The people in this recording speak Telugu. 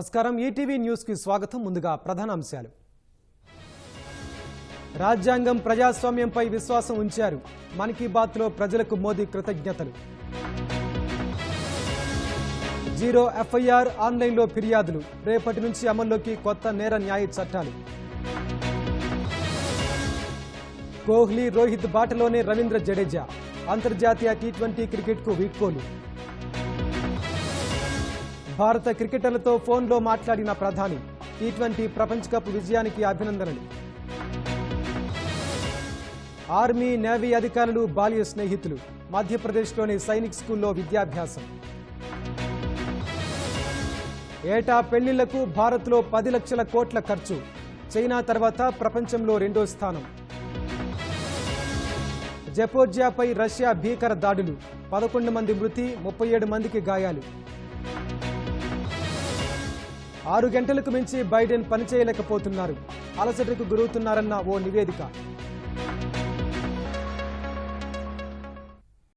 నమస్కారం ఈటీవీ న్యూస్ కి స్వాగతం ముందుగా ప్రధాన అంశాలు రాజ్యాంగం ప్రజాస్వామ్యంపై విశ్వాసం ఉంచారు మన్ కీ బాత్ లో ప్రజలకు మోదీ కృతజ్ఞతలు జీరో ఎఫ్ఐఆర్ ఆన్లైన్ లో ఫిర్యాదులు రేపటి నుంచి అమల్లోకి కొత్త నేర న్యాయ చట్టాలు కోహ్లీ రోహిత్ బాటలోనే రవీంద్ర జడేజా అంతర్జాతీయ టీ20 క్రికెట్ కు వీడ్కోలు భారత క్రికెటర్లతో ఫోన్లో మాట్లాడిన ప్రధాని టీ20 ప్రపంచ కప్ విజయానికి అభినందనలు ఆర్మీ నేవీ అధికారులు బాల్య స్నేహితులు మధ్యప్రదేశ్లోని సైనిక్ స్కూల్లో విద్యాభ్యాసం ఏటా పెళ్లిళ్లకు భారత్లో 10 లక్షల కోట్ల ఖర్చు చైనా తర్వాత ప్రపంచంలో రెండో స్థానం జపోర్జియాపై రష్యా భీకర దాడులు 11 మంది మృతి 37 మందికి గాయాలు 6 గంటలకు మించి బైడెన్ పనిచేయలేకపోతున్నారు అలసటకు గురవుతున్నారన్న ఓ నివేదిక